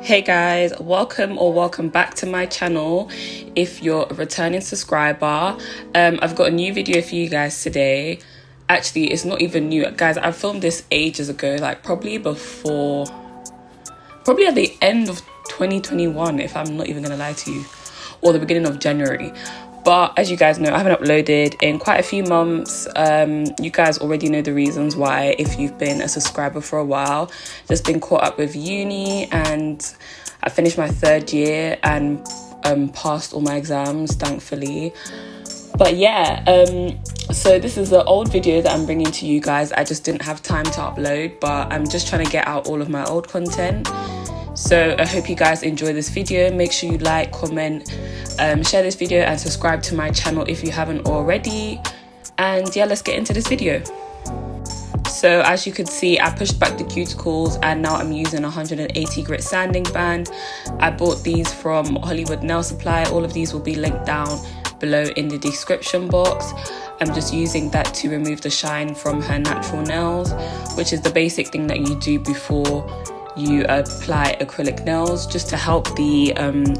Hey guys, welcome back to my channel. If you're a returning subscriber, I've got a new video for you guys today. Actually, it's not even new, guys. I filmed this ages ago, like probably at the end of 2021, if I'm not even gonna lie to you, or the beginning of January. But as you guys know, I haven't uploaded in quite a few months. You guys already know the reasons why if you've been a subscriber for a while. Just been caught up with uni, and I finished my third year and passed all my exams, thankfully. But yeah, so this is an old video that I'm bringing to you guys. I just didn't have time to upload, but I'm just trying to get out all of my old content. So I hope you guys enjoy this video. Make sure you like, comment, share this video and subscribe to my channel if you haven't already. And yeah, let's get into this video. So as you can see, I pushed back the cuticles and now I'm using 180 grit sanding band. I bought these from Hollywood Nail Supply. All of these will be linked down below in the description box. I'm just using that to remove the shine from her natural nails, which is the basic thing that you do before you apply acrylic nails, just to help the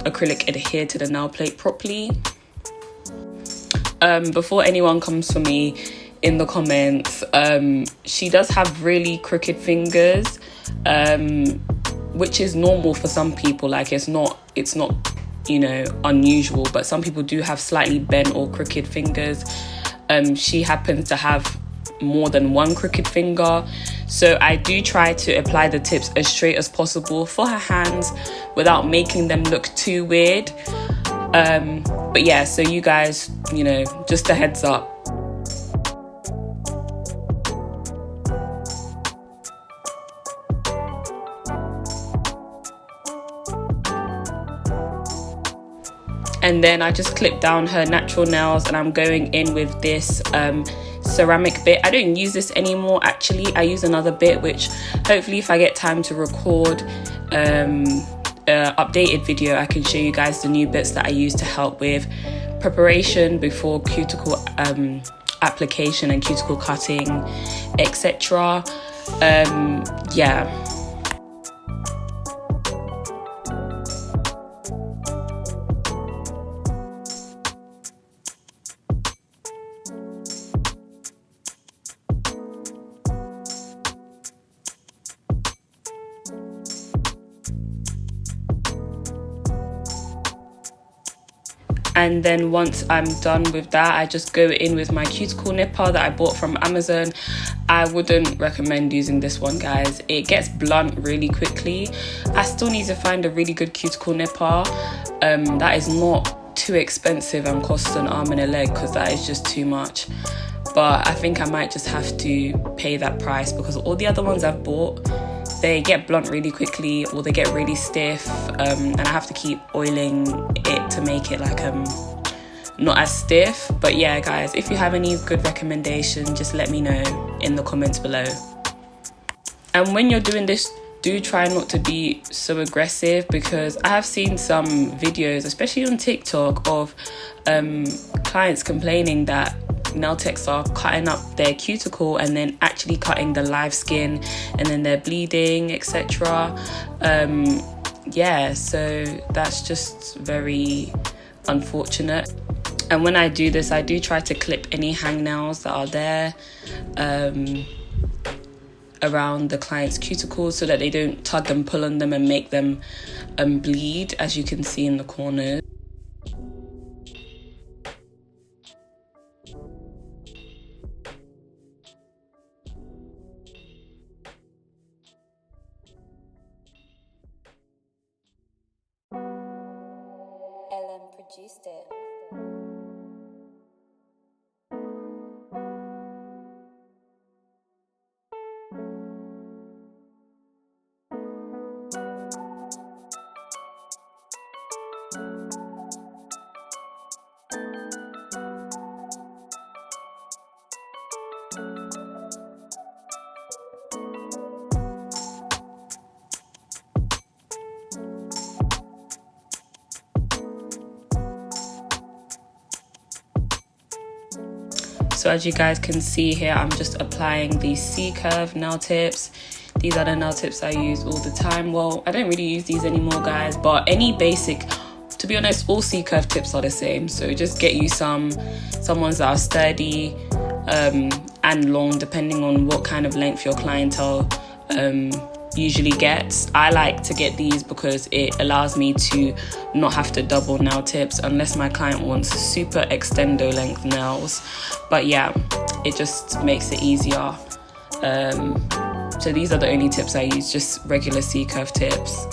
acrylic adhere to the nail plate properly. Before anyone comes for me in the comments, she does have really crooked fingers, which is normal for some people. Like it's not you know, unusual, but some people do have slightly bent or crooked fingers. She happens to have more than one crooked finger, so I do try to apply the tips as straight as possible for her hands without making them look too weird. But yeah, so you guys, you know, just a heads up. And then I just clip down her natural nails, and I'm going in with this ceramic bit. I don't use this anymore actually. I use another bit, which hopefully if I get time to record updated video, I can show you guys the new bits that I use to help with preparation before cuticle application and cuticle cutting, etc. Yeah. And then once I'm done with that, I just go in with my cuticle nipper that I bought from Amazon. I wouldn't recommend using this one, guys. It gets blunt really quickly. I still need to find a really good cuticle nipper that is not too expensive and costs an arm and a leg, because that is just too much. But I think I might just have to pay that price, because all the other ones I've bought, they get blunt really quickly or they get really stiff, and I have to keep oiling it to make it like not as stiff. But yeah guys, if you have any good recommendations, just let me know in the comments below. And when you're doing this, do try not to be so aggressive, because I have seen some videos, especially on TikTok, of clients complaining that nail techs are cutting up their cuticle and then actually cutting the live skin, and then they're bleeding, etc. Yeah, so that's just very unfortunate. And when I do this, I do try to clip any hangnails that are there around the client's cuticles, so that they don't tug and pull on them and make them bleed, as you can see in the corners. Produced it. So as you guys can see here, I'm just applying these C-curve nail tips. These are the nail tips I use all the time. Well, I don't really use these anymore, guys, but any basic, to be honest, all C-curve tips are the same. So just get you some ones that are sturdy and long, depending on what kind of length your clientele usually gets. I like to get these because it allows me to not have to double nail tips unless my client wants super extendo length nails. But yeah, it just makes it easier. So these are the only tips I use, just regular C-curve tips.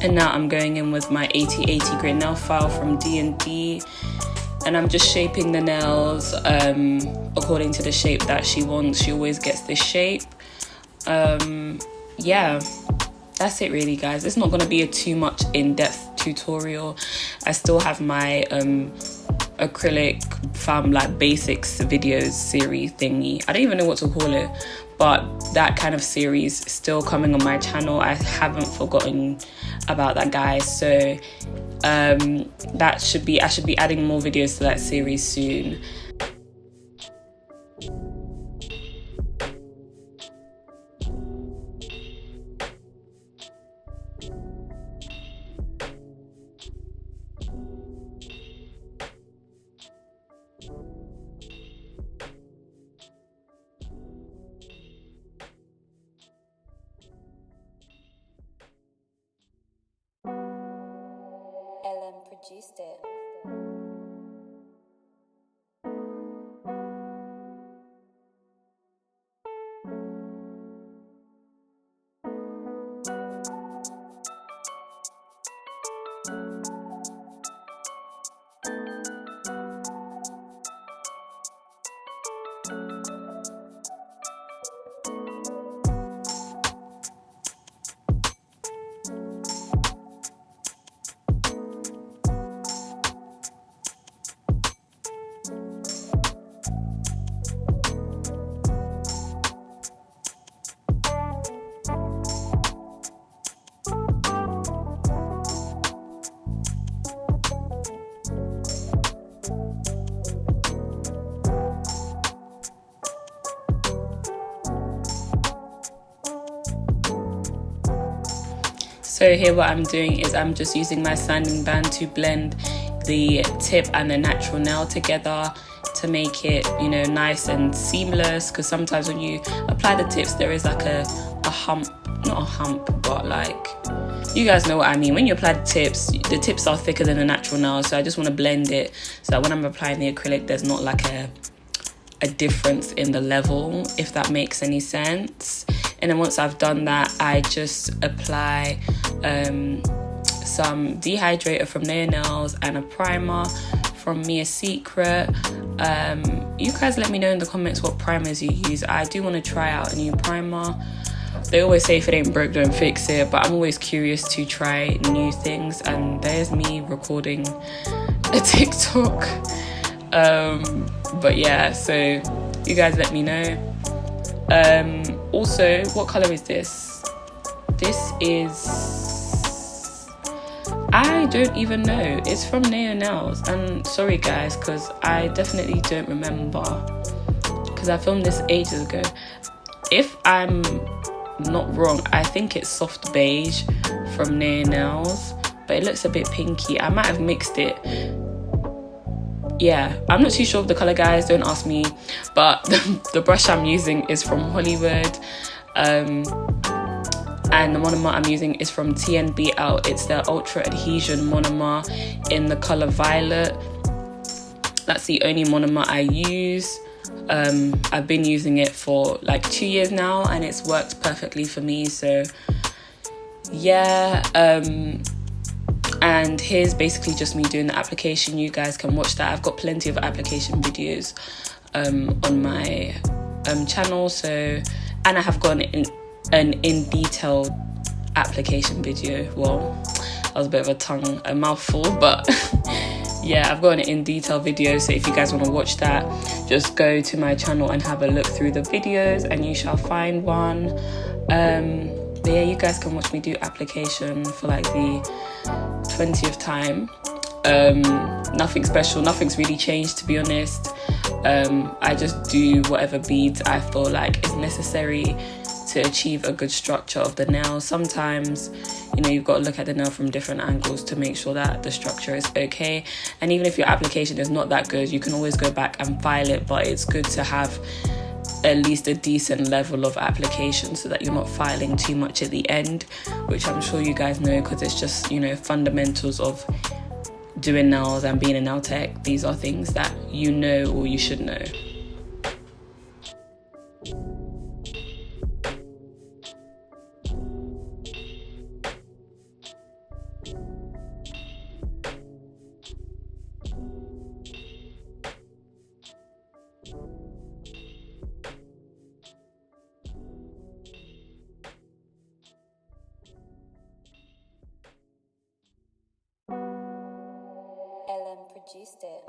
And now I'm going in with my 8080 grit nail file from D&D, and I'm just shaping the nails according to the shape that she wants. She always gets this shape. Yeah, that's it really, guys. It's not going to be a too much in-depth tutorial. I still have my acrylic like basics videos series thingy. I don't even know what to call it, but that kind of series is still coming on my channel. I haven't forgotten about that, guys. So I should be adding more videos to that series soon. Produced it. So here what I'm doing is I'm just using my sanding band to blend the tip and the natural nail together to make it, you know, nice and seamless, because sometimes when you apply the tips there is like a hump, not a hump, but like, you guys know what I mean. When you apply the tips are thicker than the natural nails, so I just want to blend it so that when I'm applying the acrylic there's not like a difference in the level, if that makes any sense. And then once I've done that, I just apply some dehydrator from Nail Nails and a primer from Mia Secret. You guys let me know in the comments what primers you use. I do want to try out a new primer. They always say if it ain't broke, don't fix it, but I'm always curious to try new things, and there's me recording a TikTok. But yeah, so you guys let me know. Also, what color is this? This is, I don't even know. It's from Nail Nails, and sorry guys, because I definitely don't remember, because I filmed this ages ago. If I'm not wrong, I think it's soft beige from Nail Nails, but it looks a bit pinky. I might have mixed it. Yeah, I'm not too sure of the color, guys, don't ask me, but the brush I'm using is from Hollywood, and the monomer I'm using is from TNBL. It's the Ultra Adhesion monomer in the color Violet. That's the only monomer I use. I've been using it for like 2 years now, and it's worked perfectly for me, so yeah. And here's basically just me doing the application. You guys can watch that. I've got plenty of application videos on my channel, so, and I have got an in detail application video. Well, that was a bit of a mouthful, but yeah, I've got an in detail video, so if you guys want to watch that, just go to my channel and have a look through the videos and you shall find one. But yeah, you guys can watch me do application for like the 20th time. Nothing special, nothing's really changed, to be honest. I just do whatever beads I feel like is necessary to achieve a good structure of the nail. Sometimes, you know, you've got to look at the nail from different angles to make sure that the structure is okay. And even if your application is not that good, you can always go back and file it, but it's good to have at least a decent level of application so that you're not filing too much at the end, which I'm sure you guys know, because it's just, you know, fundamentals of doing nails and being a nail tech. These are things that you know, or you should know. Produced it.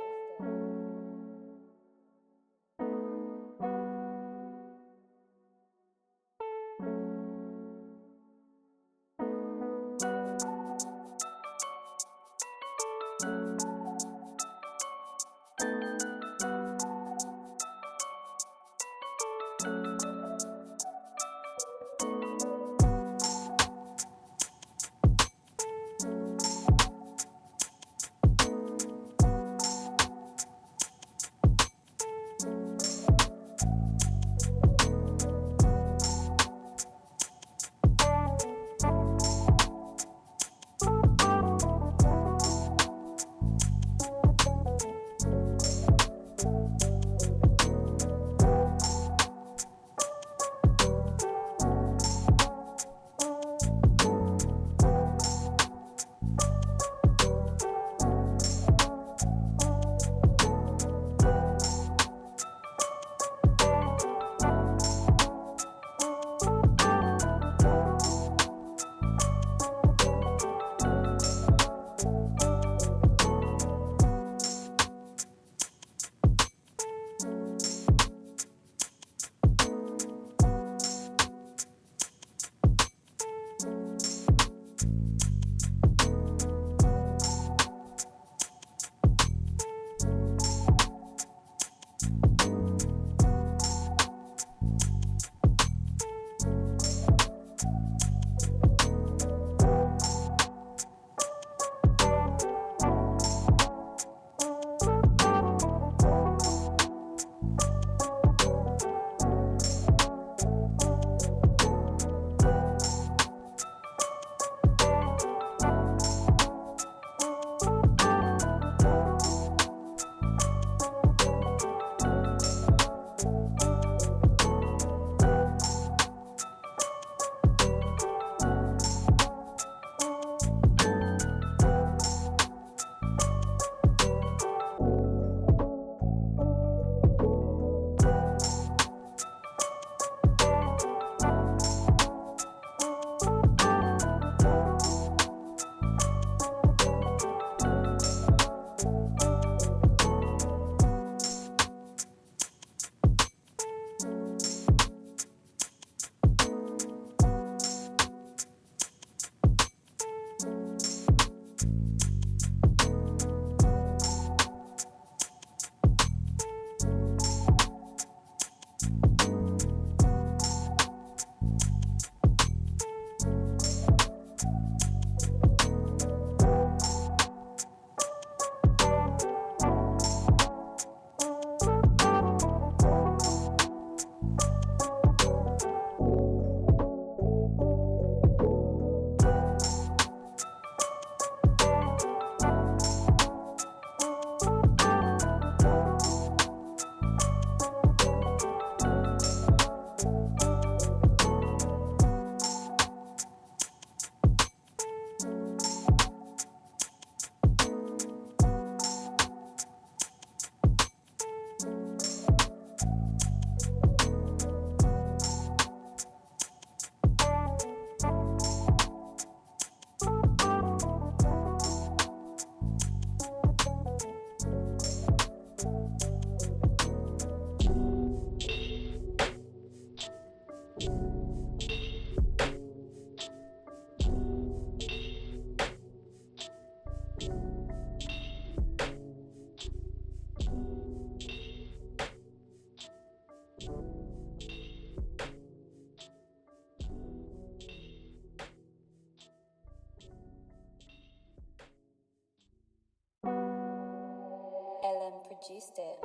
produced it.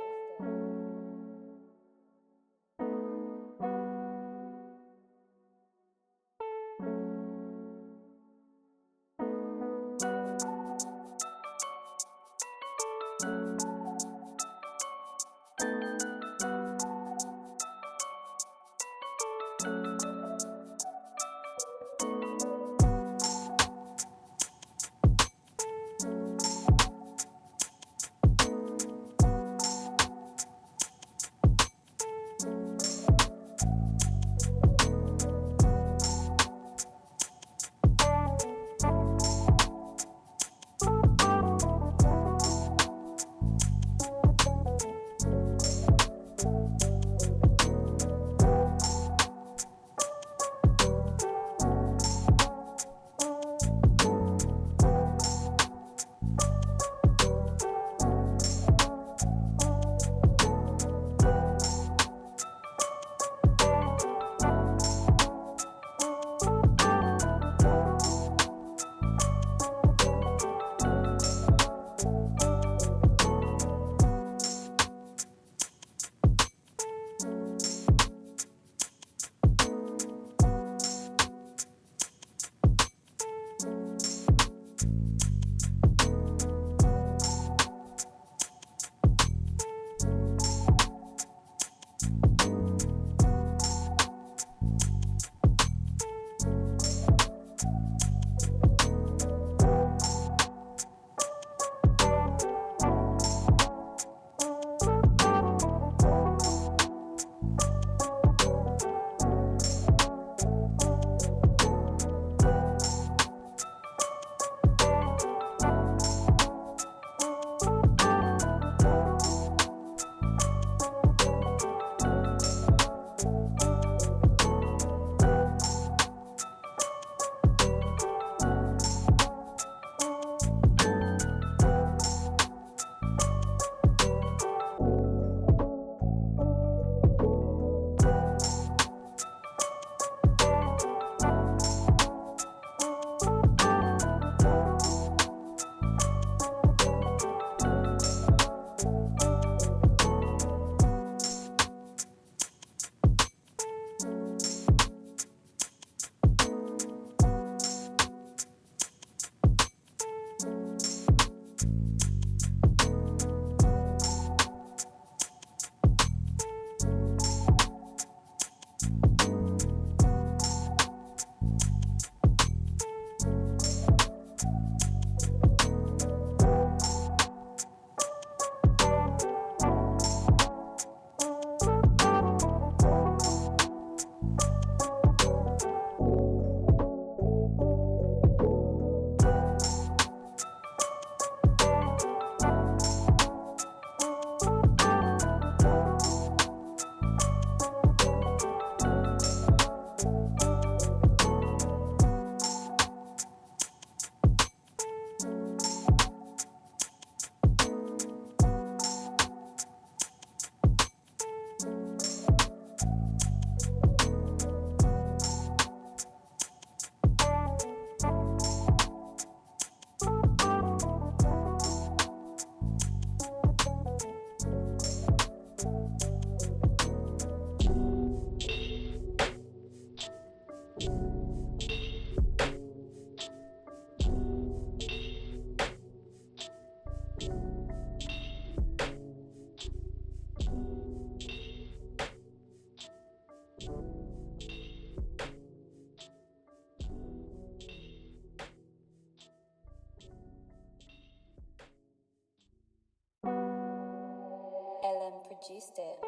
Produced it.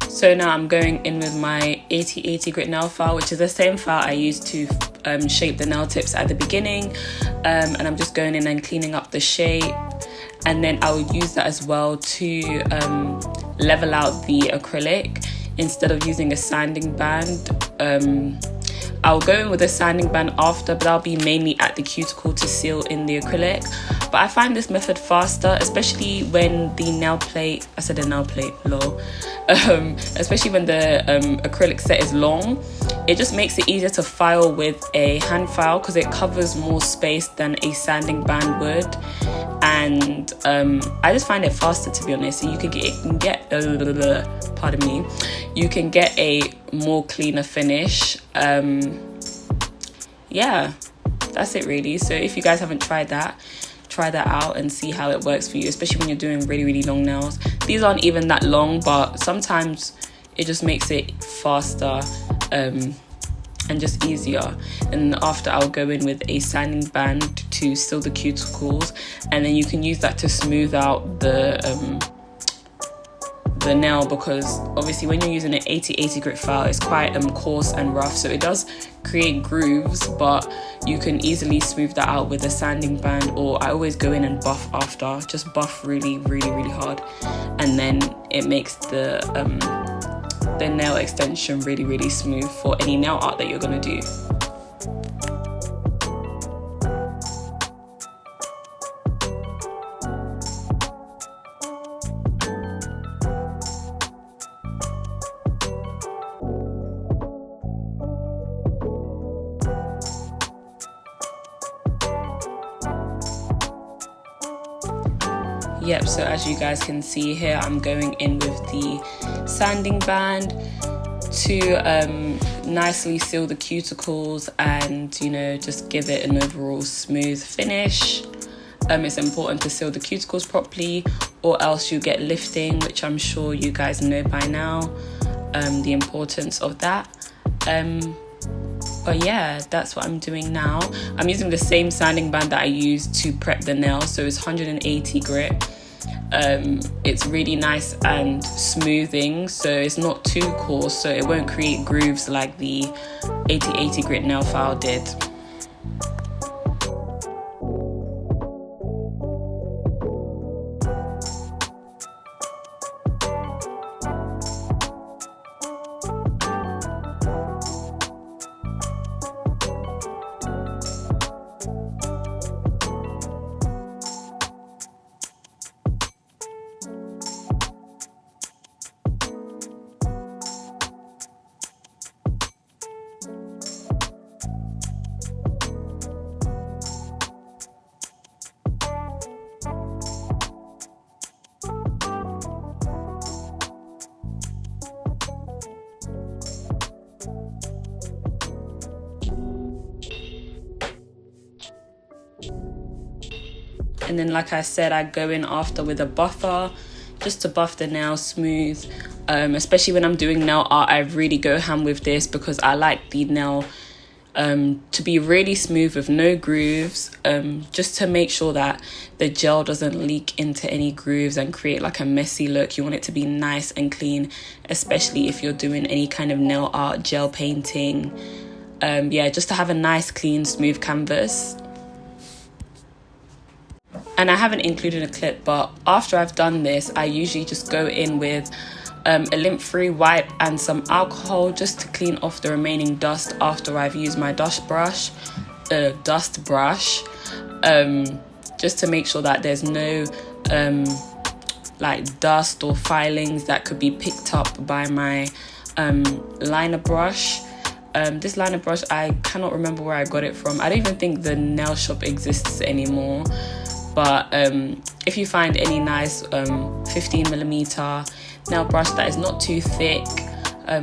So now I'm going in with my 8080 grit nail file, which is the same file I used to shape the nail tips at the beginning, and I'm just going in and cleaning up the shape. and then I will use that as well to level out the acrylic instead of using a sanding band. I'll go in with a sanding band after, but I'll be mainly at the cuticle to seal in the acrylic. But I find this method faster, especially when the nail plate, I said a nail plate, lol. Especially when the acrylic set is long. It just makes it easier to file with a hand file because it covers more space than a sanding band would. And I just find it faster, to be honest. So you can get pardon me, you can get a more cleaner finish. Yeah, that's it really. So if you guys haven't tried that, try that out and see how it works for you, especially when you're doing really long nails. These aren't even that long, but sometimes it just makes it faster and just easier. And after, I'll go in with a sanding band to seal the cuticles, and then you can use that to smooth out the nail, because obviously when you're using an 80/80 grit file, it's quite coarse and rough, so it does create grooves, but you can easily smooth that out with a sanding band. Or I always go in and buff after, just buff really hard, and then it makes the nail extension really smooth for any nail art that you're gonna do. Yep, so as you guys can see here, I'm going in with the sanding band to nicely seal the cuticles and, you know, just give it an overall smooth finish. It's important to seal the cuticles properly, or else you get lifting, which I'm sure you guys know by now, the importance of that. But yeah, that's what I'm doing now. I'm using the same sanding band that I used to prep the nail, so it's 180 grit. It's really nice and smoothing, so it's not too coarse, so it won't create grooves like the 80/80 grit nail file did. And then, like I said, I go in after with a buffer just to buff the nail smooth. Especially when I'm doing nail art, I really go ham with this because I like the nail to be really smooth with no grooves, just to make sure that the gel doesn't leak into any grooves and create like a messy look. You want it to be nice and clean, especially if you're doing any kind of nail art, gel painting. Yeah, just to have a nice, clean, smooth canvas. And I haven't included a clip, but after I've done this, I usually just go in with a lint-free wipe and some alcohol just to clean off the remaining dust after I've used my dust brush, just to make sure that there's no like dust or filings that could be picked up by my liner brush. This liner brush, I cannot remember where I got it from. I don't even think the nail shop exists anymore. But if you find any nice 15mm nail brush that is not too thick,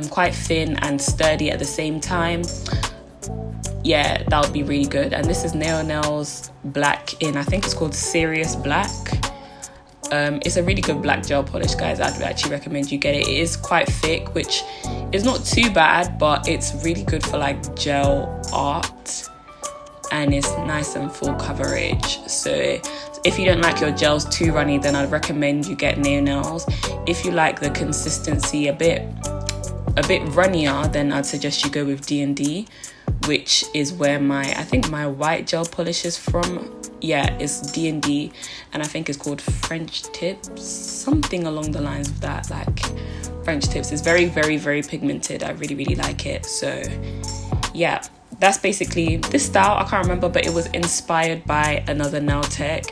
quite thin and sturdy at the same time, yeah, that would be really good. And this is Nails Black in, I think it's called Serious Black. It's a really good black gel polish, guys. I'd actually recommend you get it. It is quite thick, which is not too bad, but it's really good for like gel art, and it's nice and full coverage. So if you don't like your gels too runny, then I'd recommend you get Nails. If you like the consistency a bit runnier, then I'd suggest you go with D&D, which is where I think my white gel polish is from. yeah, it's D&D, and I think it's called French Tips, something along the lines of that. Like French Tips is very, very, very pigmented. I really, really like it. So yeah, that's basically this style. I can't remember, but it was inspired by another nail tech.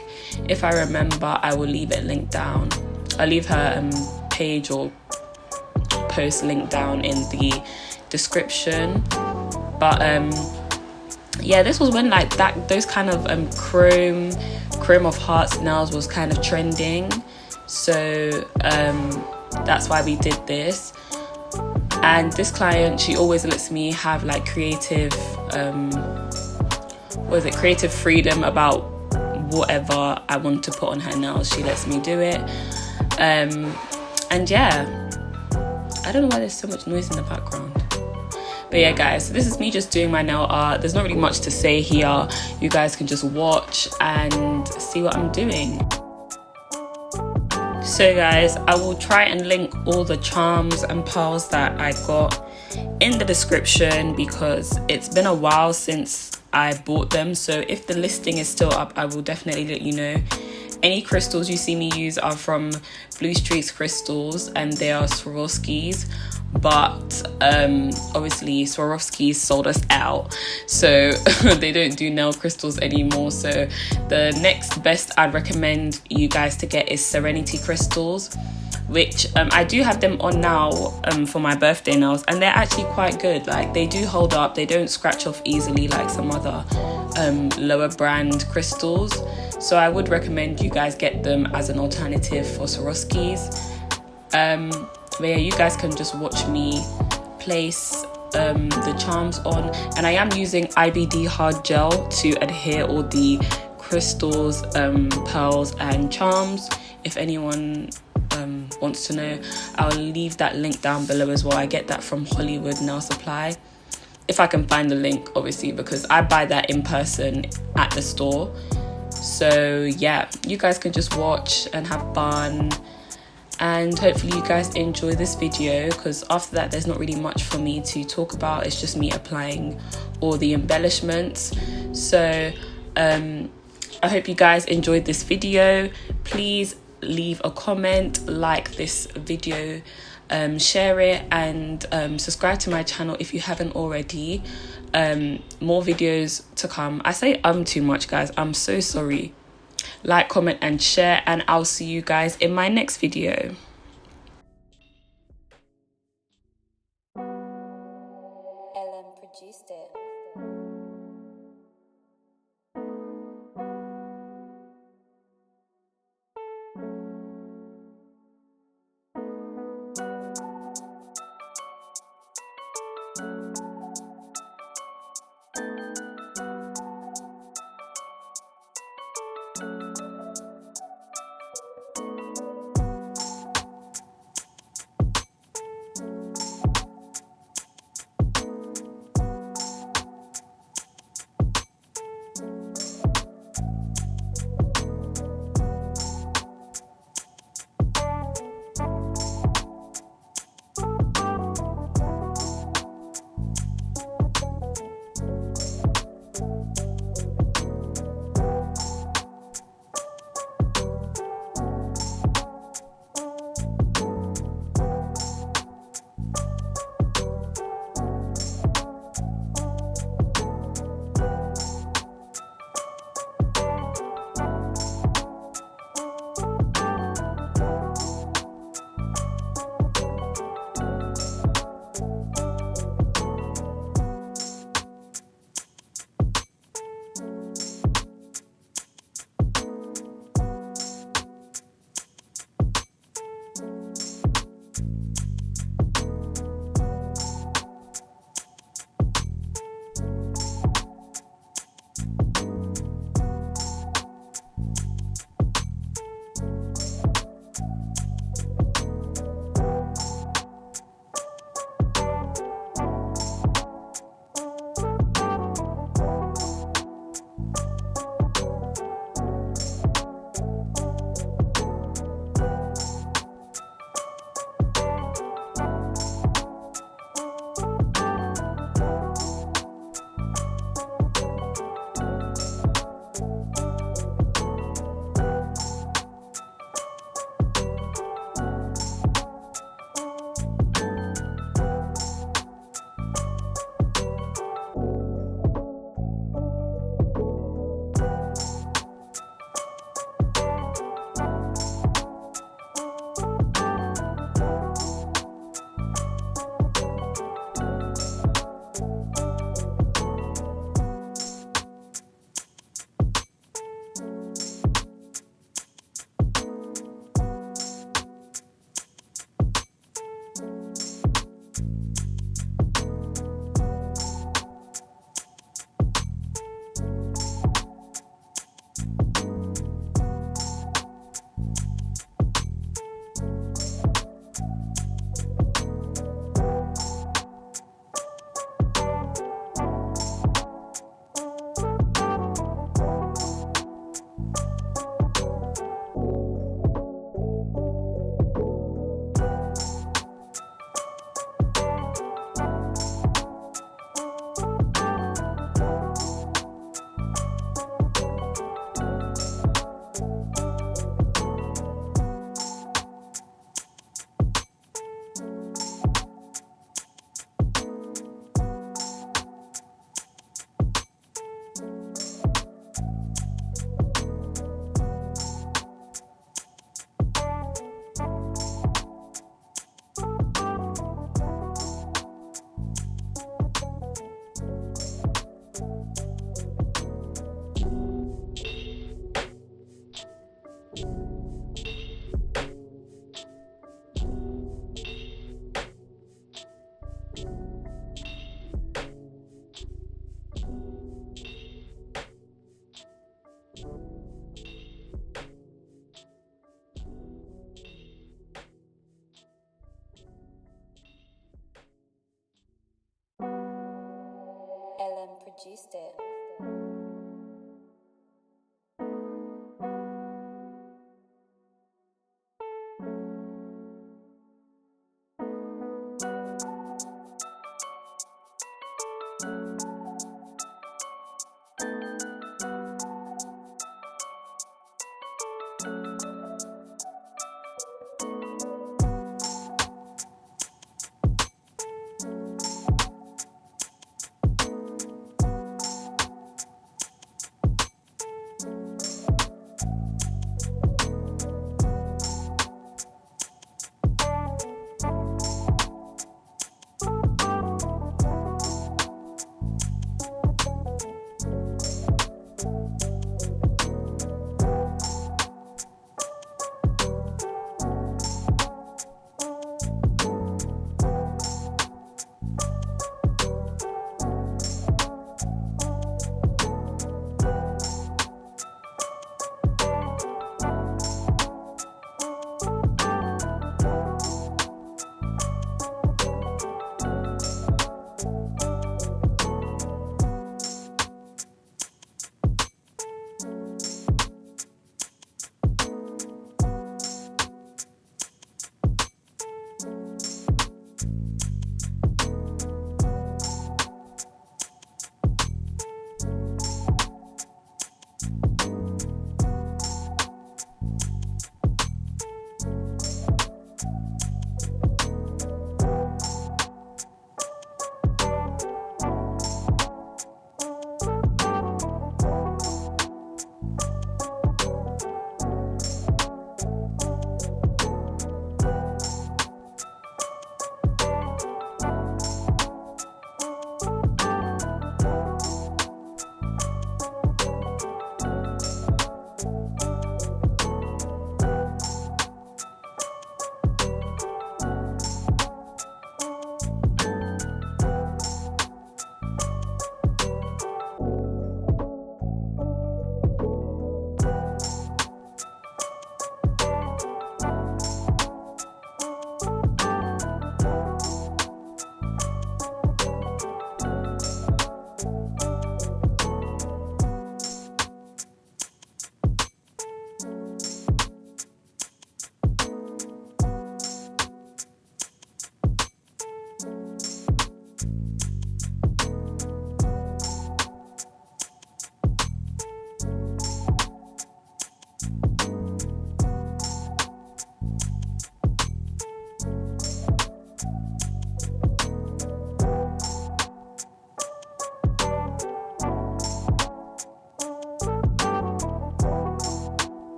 If I remember, I will leave it linked down. I'll leave her page or post link down in the description. But yeah, this was when like those kind of chrome of hearts nails was kind of trending. So that's why we did this. And this client, she always lets me have like creative freedom about whatever I want to put on her nails. She lets me do it. And yeah, I don't know why there's so much noise in the background. But yeah, guys, so this is me just doing my nail art. There's not really much to say here. You guys can just watch and see what I'm doing. So guys, I will try and link all the charms and pearls that I got in the description, because it's been a while since I bought them. So if the listing is still up, I will definitely let you know. Any crystals you see me use are from Blue Streaks Crystals, and they are Swarovskis. But obviously Swarovskis sold us out, so they don't do nail crystals anymore. So the next best I'd recommend you guys to get is Serenity Crystals, which I do have them on now for my birthday nails, and they're actually quite good. Like, they do hold up, they don't scratch off easily like some other lower brand crystals. So I would recommend you guys get them as an alternative for Swarovskis. But yeah, you guys can just watch me place the charms on, and I am using IBD hard gel to adhere all the crystals, pearls and charms. If anyone wants to know, I'll leave that link down below as well. I get that from Hollywood Nail Supply, if I can find the link, obviously, because I buy that in person at the store. So yeah, you guys can just watch and have fun. And hopefully you guys enjoy this video, because after that there's not really much for me to talk about. It's just me applying all the embellishments. So I hope you guys enjoyed this video. Please leave a comment, like this video, share it, and subscribe to my channel if you haven't already. More videos to come. I say too much, guys. I'm so sorry. Like, comment and share, and I'll see you guys in my next video. Ellen produced it. produced it.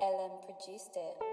Ellen produced it.